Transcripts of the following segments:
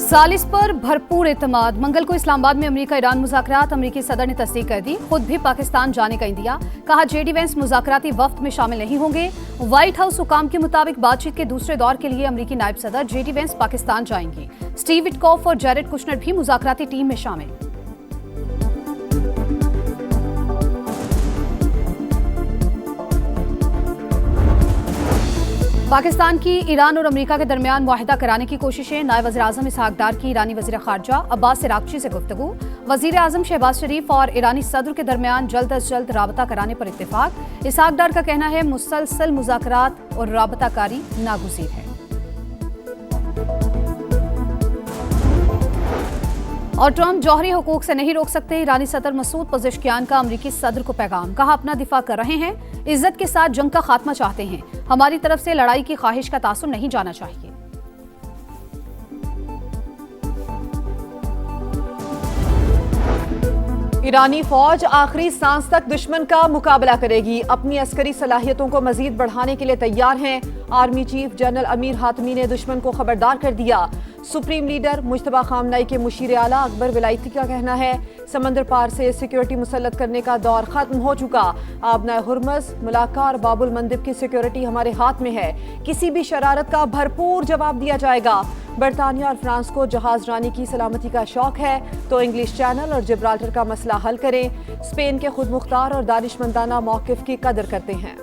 सालिस पर भरपूर एतमाद। मंगल को इस्लामाबाद में अमेरिका ईरान मुज़ाकरात, अमेरिकी सदर ने तस्दीक कर दी। खुद भी पाकिस्तान जाने का इंदिया, कहा जेडी वेंस मुज़ाकराती वफ्त में शामिल नहीं होंगे। व्हाइट हाउस हुकाम के मुताबिक बातचीत के दूसरे दौर के लिए अमेरिकी नायब सदर जेडी वेंस पाकिस्तान जाएंगे। स्टीव विटकॉफ और जैरेड कुशनर भी मुज़ाकराती टीम में शामिल। पाकिस्तान की ईरान और अमेरिका के दरमियान मुआहिदा कराने की कोशिशें। नायब वज़ीर-ए-आज़म इसहाक डार की ईरानी वज़ीर ख़ारजा अब्बास इराक़ची से गुफ्तगू। वज़ीर-ए-आज़म शहबाज शरीफ और ईरानी सदर के दरमियान जल्द अज जल्द राबता कराने पर इत्तेफाक। इसहाक डार का कहना है मुसलसल मुज़ाकरात और राबताकारी नागुज़ीर है। और ट्रंप जौहरी हुकूक से नहीं रोक सकते। ईरानी सदर मसूद पज़ेश्कियान का अमरीकी सदर को पैगाम, कहा अपना दिफा कर रहे हैं, इज्जत के साथ जंग का खात्मा चाहते हैं, हमारी तरफ से लड़ाई की ख्वाहिश का तासुर नहीं जाना चाहिए। ईरानी फौज आखिरी सांस तक दुश्मन का मुकाबला करेगी, अपनी अस्करी सलाहियतों को मजीद बढ़ाने के लिए तैयार हैं। Army chief general Amir Hatami ने दुश्मन को खबरदार कर दिया। सुप्रीम लीडर मुश्तबा खामनाई के मुशीर आला अकबर विलायती का कहना है समंदर पार से सिक्योरिटी मुसल्लत करने का दौर खत्म हो चुका। आबना हुर्मुज़, मलाक्का और बाबुल मंदिब की सिक्योरिटी हमारे हाथ में है, किसी भी शरारत का भरपूर जवाब दिया जाएगा। बरतानिया और फ्रांस को जहाज रानी की सलामती का शौक है तो इंग्लिश चैनल और जिब्राल्टर का मसला हल करें। स्पेन के खुद मुख्तार और दानिशमंदाना मौक़िफ़ की कदर करते हैं।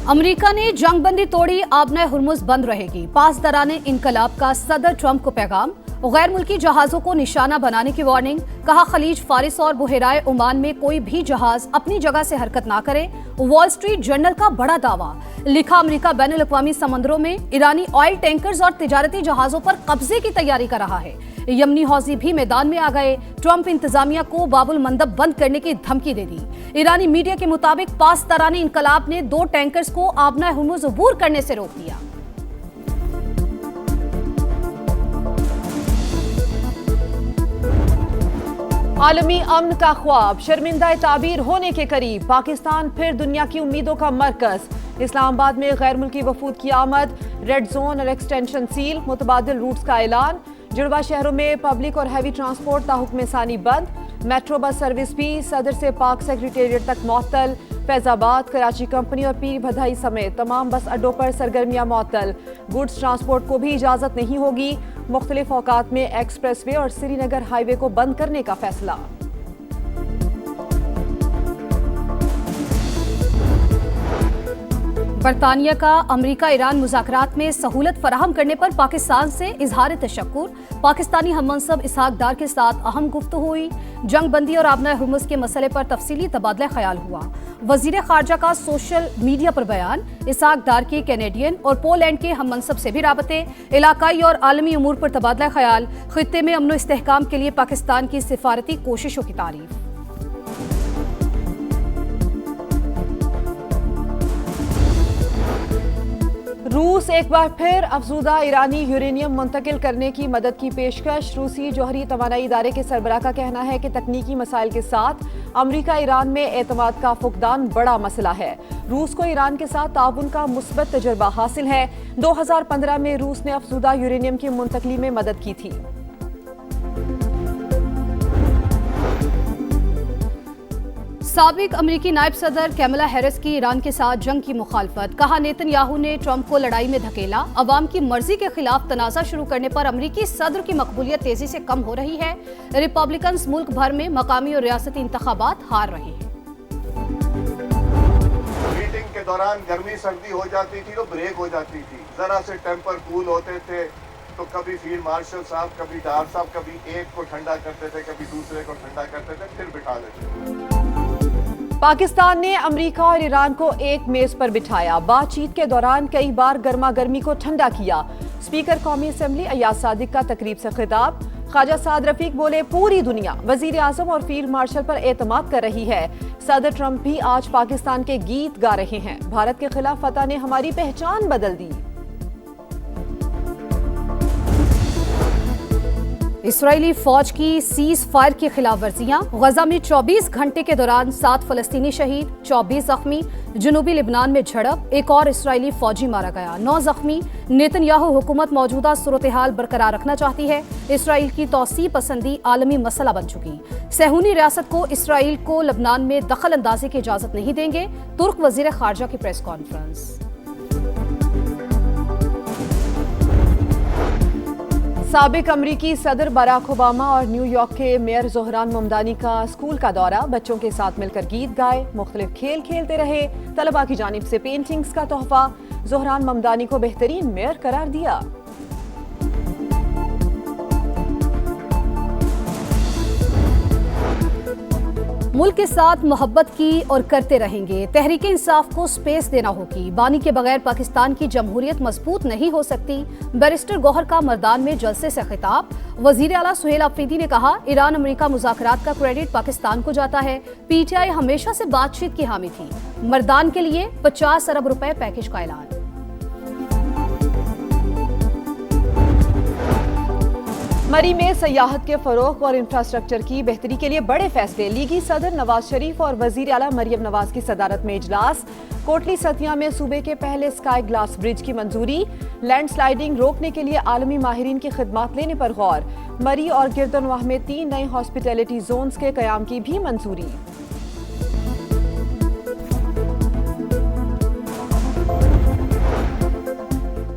अमेरिका ने जंगबंदी तोड़ी, आबना हुर्मुज़ बंद रहेगी। पासदाराने इनकलाब का सदर ट्रंप को पैगाम। गैर मुल्की जहाजों को निशाना बनाने की वार्निंग, कहा खलीज फारिस और बुहराए ओमान में कोई भी जहाज अपनी जगह से हरकत ना करे। वॉल स्ट्रीट जर्नल का बड़ा दावा, लिखा अमेरिका बैनुल अक़वामी समंदरों में ईरानी ऑयल टैंकर्स और तिजारती जहाजों पर कब्जे की तैयारी कर रहा है। यमनी हौजी भी मैदान में आ गए। ट्रंप इंतजामिया को बाबुल मंदब बंद करने की धमकी दे दी। ईरानी मीडिया के मुताबिक पासदाराने इनकलाब ने 2 टैंकर्स को आबना हुर्मुज़ अबूर करने से रोक दिया। आलमी अमन का ख्वाब शर्मिंदा ताबीर होने के करीब, पाकिस्तान फिर दुनिया की उम्मीदों का मरकज। इस्लामाबाद में गैर मुल्की वफूद की आमद, रेड जोन और एक्सटेंशन सील, मुतबादिल रूट्स का ऐलान। जुड़वा शहरों में पब्लिक और हैवी ट्रांसपोर्ट ताहुक्म सानी बंद। मेट्रो बस सर्विस भी सदर से पाक सेक्रेटेरिएट तक मअतल। फैजाबाद, कराची कंपनी और पीर भदाई समेत तमाम बस अड्डों पर सरगर्मियां मअतल। गुड्स ट्रांसपोर्ट को भी इजाजत नहीं होगी। मुख्तलिफ औकात में एक्सप्रेस वे और श्रीनगर हाईवे को बंद करने का फैसला। बरतानिया का अमेरिका ईरान मुज़ाकरात में सहूलत फराहम करने पर पाकिस्तान से इजहार तशक्कुर। पाकिस्तानी हममनसब इसहाक डार के साथ अहम गुफ्तगू हुई। जंगबंदी और आबना हुर्मुज़ के मसले पर तफसीली तबादला ख्याल हुआ। वज़ीर ख़ारजा का सोशल मीडिया पर बयान, इसहाक डार के कैनेडियन और पोलैंड के हममनसब से भी राबते। इलाकाई और आलमी उमूर पर तबादला ख्याल। खित्ते में अमन व इस्तेहकाम के लिए पाकिस्तान की सिफारती कोशिशों की तारीफ। रूस एक बार फिर अफजूदा ईरानी यूरेनियम मुंतकिल करने की मदद की पेशकश। रूसी जौहरी तवानाई इदारे के सरबराह का कहना है कि तकनीकी मसाइल के साथ अमेरिका ईरान में एतमाद का फुकदान बड़ा मसला है। रूस को ईरान के साथ ताउन का मुस्बत तजुर्बा हासिल है। 2015 में रूस ने अफजूदा यूरेनियम की मुंतकली में मदद की थी। साबिक अमेरिकी नायब सदर कैमला हैरिस की ईरान के साथ जंग की मुखालफत, कहा नेतन्याहू ने ट्रंप को लड़ाई में धकेला। अवाम की मर्जी के खिलाफ तनाज़ा शुरू करने पर अमेरिकी सदर की मकबूलियत तेजी से कम हो रही है। रिपब्लिकन्स मुल्क भर में मकामी और रियासती इंतखाबात हार रहे हैं। मीटिंग के दौरान गर्मी सर्दी हो जाती थी तो ब्रेक हो जाती थी, जरा से टेम्पर कूल होते थे तो कभी फील्ड मार्शल साहब, कभी डार साहब, कभी एक को ठंडा करते थे, कभी दूसरे को ठंडा करते थे, फिर बिठा देते थे। पाकिस्तान ने अमेरिका और ईरान को एक मेज पर बिठाया। बातचीत के दौरान कई बार गर्मा गर्मी को ठंडा किया। स्पीकर कौमी असम्बली अयाज सादिक का तकरीब से खिताब। ख्वाजा साद रफीक बोले पूरी दुनिया वजीर आजम और फील्ड मार्शल पर एतमाद कर रही है। सदर ट्रंप भी आज पाकिस्तान के गीत गा रहे हैं। भारत के खिलाफ फतह ने हमारी पहचान बदल दी। इसराइली फौज की सीज फायर की खिलाफ वर्जियां। गजा में 24 घंटे के दौरान 7 फलस्तीनी शहीद, 24 जख्मी। जनूबी लिबनान में झड़प, एक और इसराइली फौजी मारा गया, 9 जख्मी। नेतन्याहू हुकूमत मौजूदा सूरत हाल बरकरार रखना चाहती है। इसराइल की तौसीब पसंदी आलमी मसला बन चुकी। सहूनी रियासत को इसराइल को लबनान में दखल अंदाजी की इजाजत नहीं देंगे। तुर्क वजीर खारजा की प्रेस कॉन्फ्रेंस। साबिक अमरीकी सदर बराक ओबामा और न्यूयॉर्क के मेयर जोहरान ममदानी का स्कूल का दौरा। बच्चों के साथ मिलकर गीत गाए, मुख्तलिफ खेल खेलते रहे। तलबा की जानिब से पेंटिंग्स का तोहफा। जोहरान ममदानी को बेहतरीन मेयर करार दिया। मुल्क के साथ मोहब्बत की और करते रहेंगे। तहरीक इंसाफ को स्पेस देना होगी। बानी के बगैर पाकिस्तान की जमहूरियत मजबूत नहीं हो सकती। बैरिस्टर गौहर का मर्दान में जलसे से खिताब। वजीर आला सुहेल अफरीदी ने कहा, ईरान अमेरिका मुज़ाकरात का क्रेडिट पाकिस्तान को जाता है। PTI हमेशा से बातचीत की हामी थी। मर्दान के लिए 50 अरब रुपए पैकेज का ऐलान। मरी में सयाहत के फरोग और इंफ्रास्ट्रक्चर की बेहतरी के लिए बड़े फैसले। लीगी सदर नवाज शरीफ और वजीर आला मरियम नवाज की सदारत में इजलास। कोटली सतिया में सूबे के पहले स्काई ग्लास ब्रिज की मंजूरी। लैंडस्लाइडिंग रोकने के लिए आलमी माहिरीन की खिदमात लेने पर गौर। मरी और गिरदनवाह में 3 नए हॉस्पिटैलिटी जोन्स के कयाम की भी मंजूरी।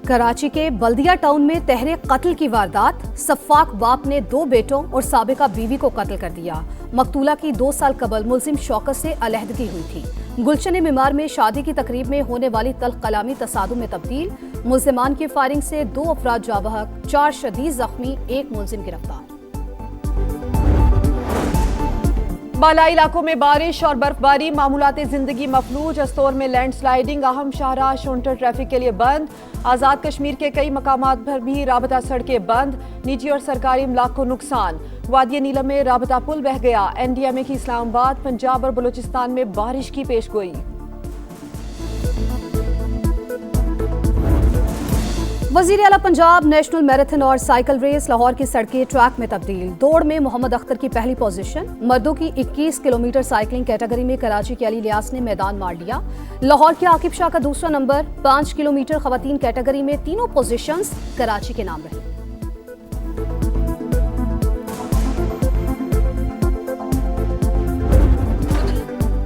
कराची के बल्दिया टाउन में तहरीक कत्ल की वारदात। सफाक बाप ने 2 बेटों और साबिका बीवी को कत्ल कर दिया। मकतूला की 2 साल कबल मुलजिम शौकत से अलहदगी हुई थी। गुलशन मीमार में शादी की तकरीब में होने वाली तल्ख कलामी तसादुम में तब्दील। मुलजिमान की फायरिंग से 2 अफराद जाबहक, 4 शदीद जख्मी, 1 मुलजिम गिरफ्तार। बालाई इलाकों में बारिश और बर्फबारी, मामूलाते जिंदगी मफलूज। अस्तौर में लैंडस्लाइडिंग, अहम शाहराह शोन्टर ट्रैफिक के लिए बंद। आजाद कश्मीर के कई मकामात पर भी राबता सड़कें बंद। निजी और सरकारी इमलाक को नुकसान। वादिया नीलम में राबता पुल बह गया। NDMA की इस्लामाबाद, पंजाब और बलूचिस्तान में बारिश की पेशगोई। वजीर आला पंजाब नेशनल मैराथन और साइकिल रेस। लाहौर की सड़कें ट्रैक में तब्दील। दौड़ में मोहम्मद अख्तर की पहली पोजीशन। मर्दों की 21 किलोमीटर साइकिलिंग कैटेगरी में कराची के अली लियास ने मैदान मार लिया। लाहौर के आकिब शाह का दूसरा नंबर। 5 किलोमीटर खवातीन कैटेगरी में तीनों पोजीशंस कराची के नाम रहे।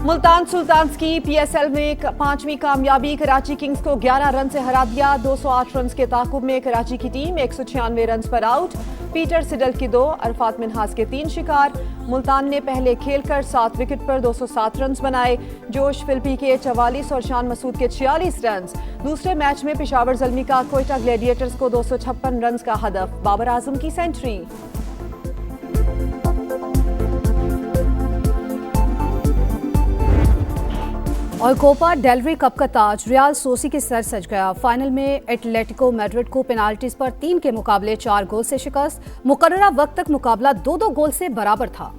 मुल्तान सुल्तान्स की PSL में 5वीं कामयाबी। कराची किंग्स को 11 रन से हरा दिया। 208 रन के ताकुब में कराची की टीम 196 रन पर आउट। पीटर सिडल की 2, अरफात मिनहास के 3 शिकार। मुल्तान ने पहले खेलकर 7 विकेट पर 207 रन बनाए। जोश फिल्पी के 44 और शान मसूद के 46 रन। दूसरे मैच में पेशावर ज़ल्मी का कोयटा ग्लैडिएटर्स को 256 रन का हदफ। बाबर आजम की सेंचुरी। और कोपा डेल रे कप का ताज रियाल सोसी के सर सज गया। फाइनल में एटलेटिको मैड्रिड को पेनाल्टीज पर 3 के मुकाबले 4 गोल से शिकस्त। मुकर्ररा वक्त तक मुकाबला 2-2 गोल से बराबर था।